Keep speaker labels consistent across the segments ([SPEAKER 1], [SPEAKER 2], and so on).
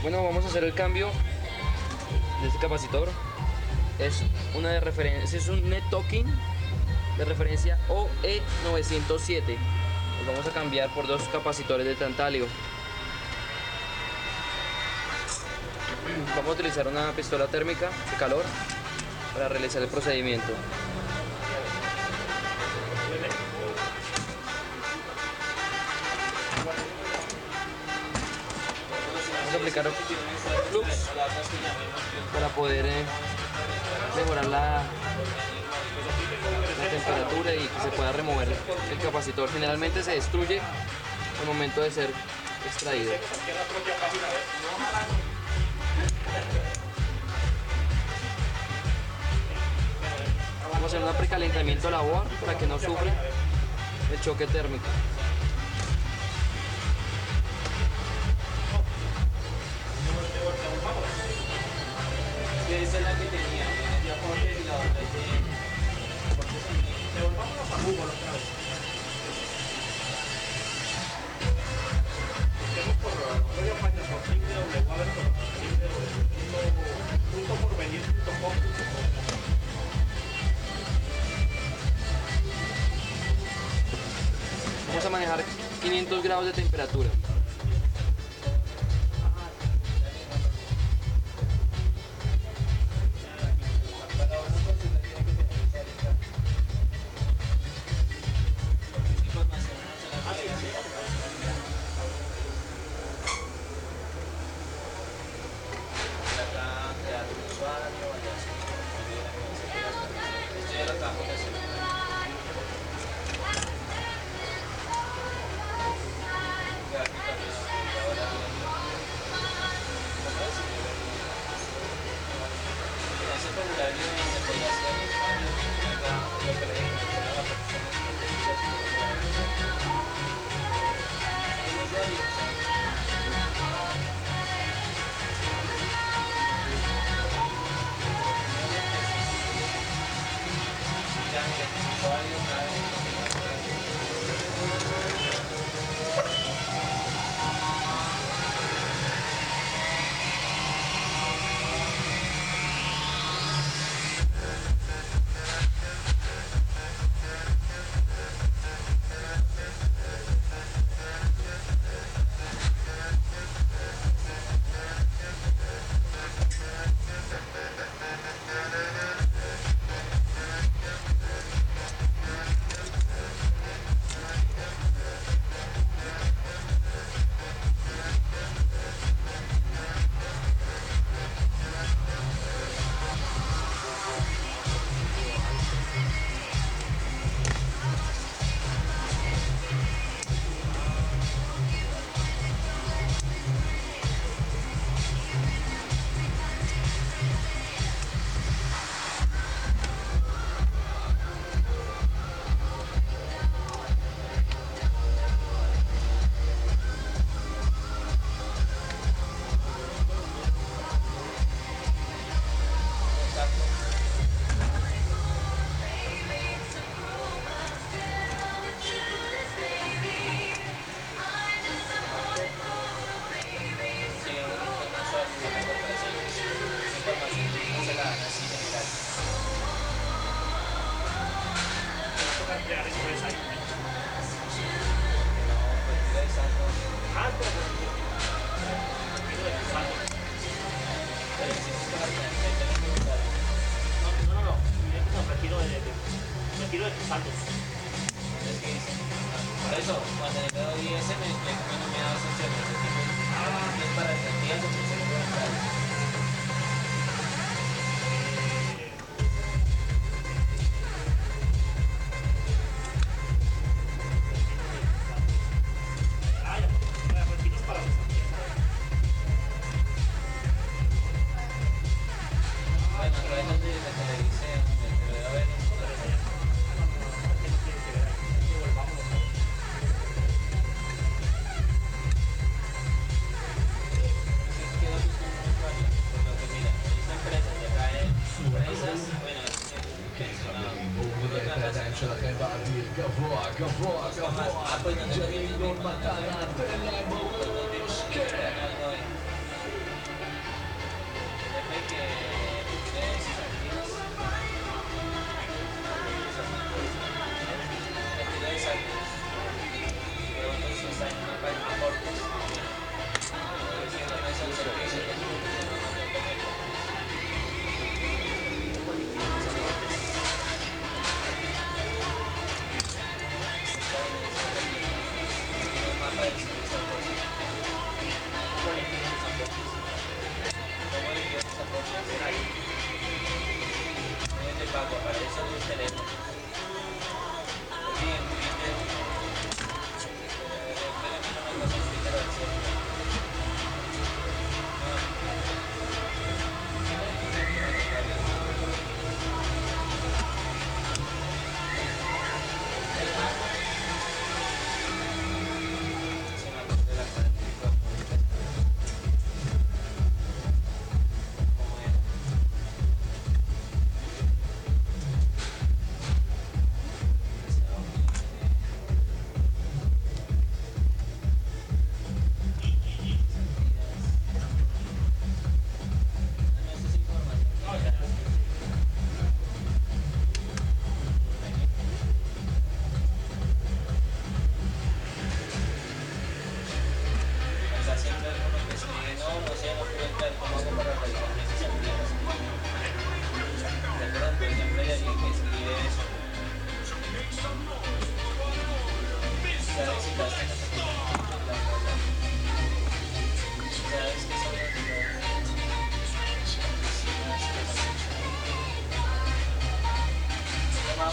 [SPEAKER 1] Bueno, vamos a hacer el cambio de este capacitor. Es una de referencia, es un Net-Talking de referencia OE907. Los vamos a cambiar por dos capacitores de tantalio. Vamos a utilizar una pistola térmica de calor para realizar el procedimiento. Vamos a aplicar flux para poder mejorar la temperatura y que se pueda remover el capacitor. Generalmente se destruye al momento de ser extraído. Vamos a hacer un precalentamiento de la boa para que no sufra el choque térmico.
[SPEAKER 2] Esa es la que tenía, ya corte y la otra devolvámonos a Google otra vez. Busquemos por medio página por www.porvenir.com.
[SPEAKER 1] Vamos a manejar 500 grados de temperatura.
[SPEAKER 2] Retiro de tus saldos.
[SPEAKER 3] Por eso, cuando le doy ese me explica que no me da sensación. Es para el tiempo que se le puede entrar.
[SPEAKER 4] שלכם באוויר גבוה, גבוה, גבוה, ג'מיל גול מתנה, תן להם בראש, כן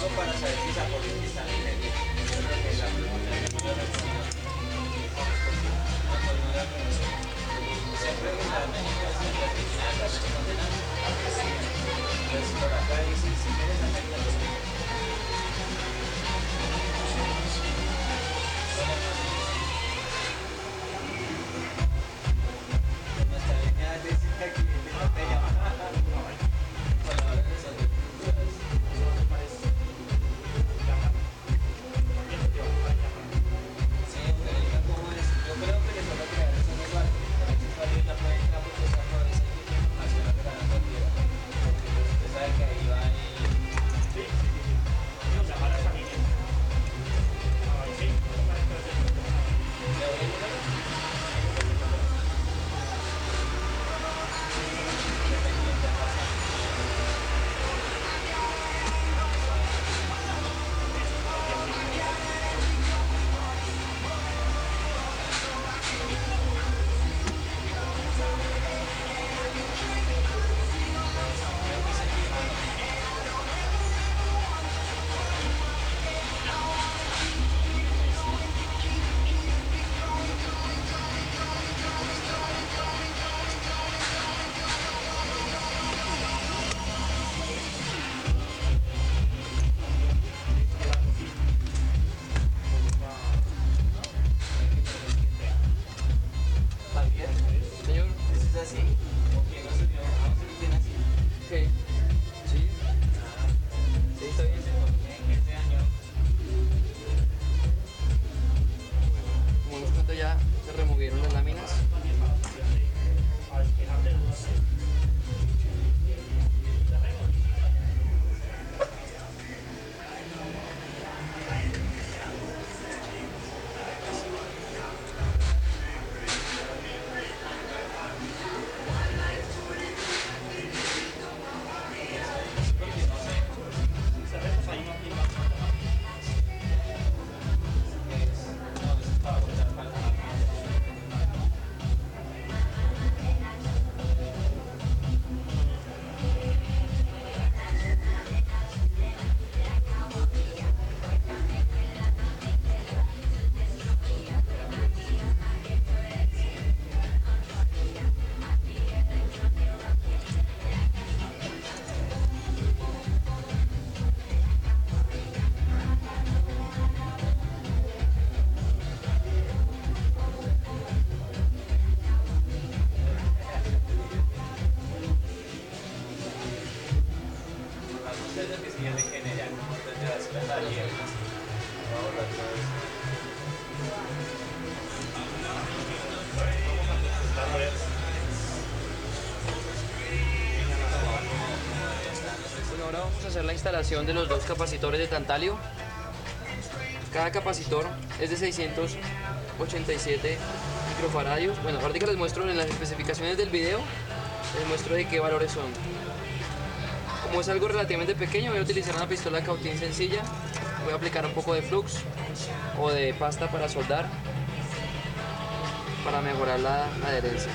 [SPEAKER 3] hago para saber mis apoyos que están en el día. Yo creo que la pregunta es muy reflexiva. Siempre que la meditación y al final la responden a que sí. Entonces por acá dice, si quieres hacer algo, nuestra línea de cita aquí de botella. Palabras que son de culturas. Sí, pero ¿cómo es? Yo creo que le solo crear esos usuarios. Ese usuario ya puede entrar porque esa cabeza y tiene información a la partida. Porque pues usted sabe que ahí va y... ¿Le doy el número? Dependiente a pasar.
[SPEAKER 1] Javier, señor,
[SPEAKER 3] ¿Eso es así? ¿O quién lo subió? ¿Vamos a quién así?
[SPEAKER 1] ¿qué? Sí, sí, está bien.
[SPEAKER 3] En este año.
[SPEAKER 1] Como nos cuenta ya se removieron las láminas.
[SPEAKER 3] Ustedes que sí de general, desde las clases abiertas. Vamos a todos.
[SPEAKER 1] Bueno, ahora vamos a hacer la instalación de los dos capacitores de tantalio. Cada capacitor es de 687 microfaradios. Bueno, ahorita les muestro en las especificaciones del video, les muestro de qué valores son. Como es algo relativamente pequeño, voy a utilizar una pistola cautín sencilla. Voy a aplicar un poco de flux o de pasta para soldar, para mejorar la adherencia.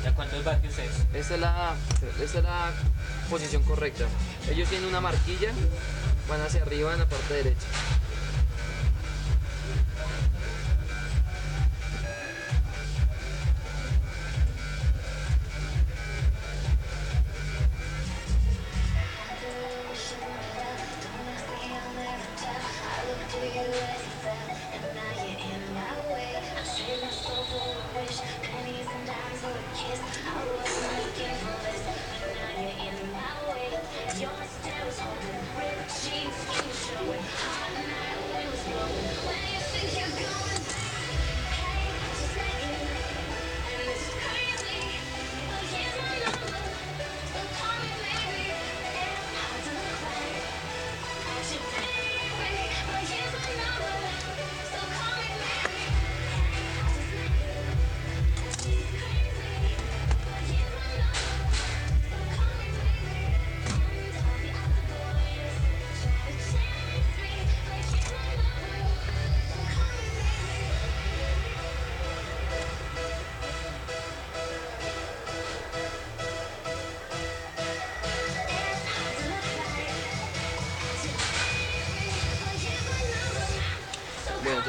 [SPEAKER 3] ¿Ya cuántos vatios es?
[SPEAKER 1] Esta es la posición correcta. Ellos tienen una marquilla, van hacia arriba en la parte derecha.
[SPEAKER 5] Your stairs holding river sheets, keep showing hot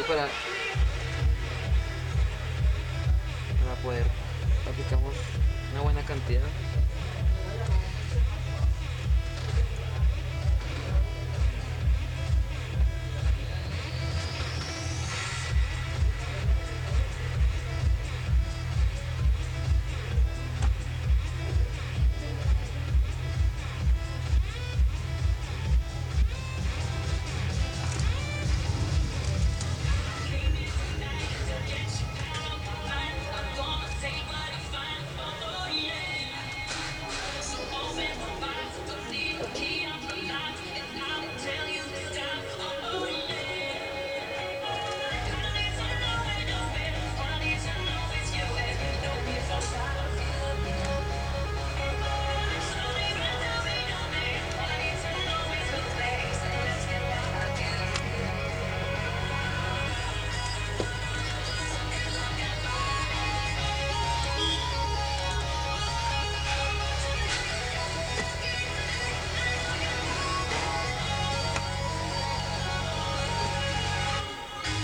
[SPEAKER 1] Y para poder aplicamos una buena cantidad.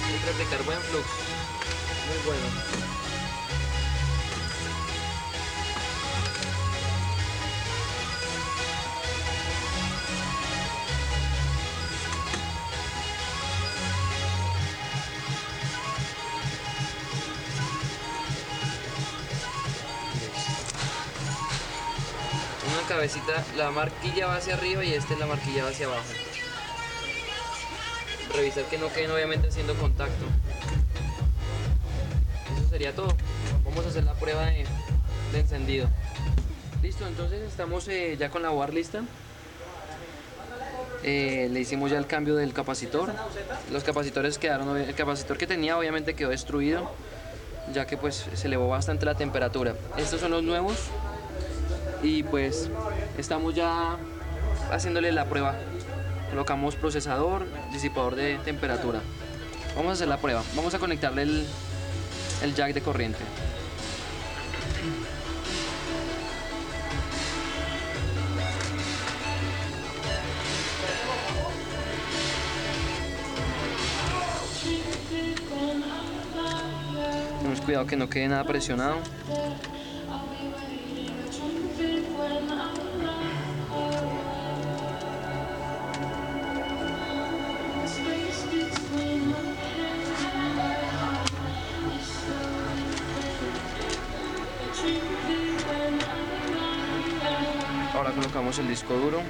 [SPEAKER 1] Hay que aplicar buen flux, muy bueno. Una cabecita, la marquilla va hacia arriba y esta es la marquilla va hacia abajo. Revisar que no queden obviamente haciendo contacto. Eso sería todo. Vamos a hacer la prueba de encendido. Listo, entonces estamos ya con la board lista. Le hicimos ya el cambio del capacitor. Los capacitores quedaron, el capacitor que tenía obviamente quedó destruido, ya que pues se elevó bastante la temperatura. Estos son los nuevos y pues estamos ya haciéndole la prueba. Colocamos procesador, disipador de temperatura. Vamos a hacer la prueba. Vamos a conectarle el jack de corriente. Tenemos cuidado que no quede nada presionado. Ahora colocamos el disco duro.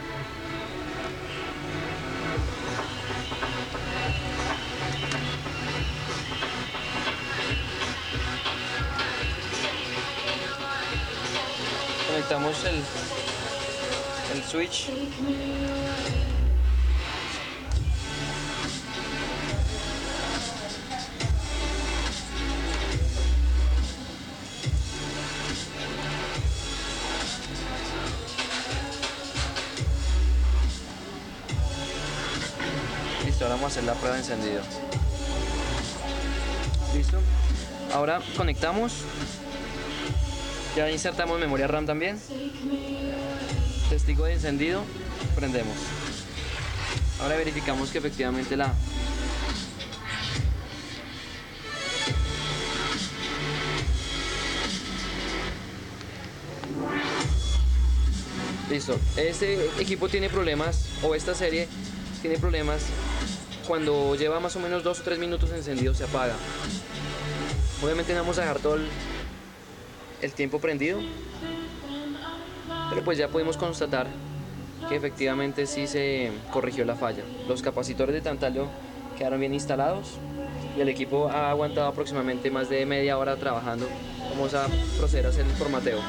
[SPEAKER 1] Conectamos el switch. Listo, ahora vamos a hacer la prueba de encendido. Listo. Ahora conectamos. Ya insertamos memoria RAM también. Testigo de encendido. Prendemos. Ahora verificamos que efectivamente la... Listo. Este equipo tiene problemas, o esta serie tiene problemas cuando lleva más o menos 2 o 3 minutos encendido, se apaga. Obviamente no vamos a dejar todo el tiempo prendido, pero pues ya pudimos constatar que efectivamente sí se corrigió la falla. Los capacitores de tantalio quedaron bien instalados y el equipo ha aguantado aproximadamente más de media hora trabajando. Vamos a proceder a hacer el formateo.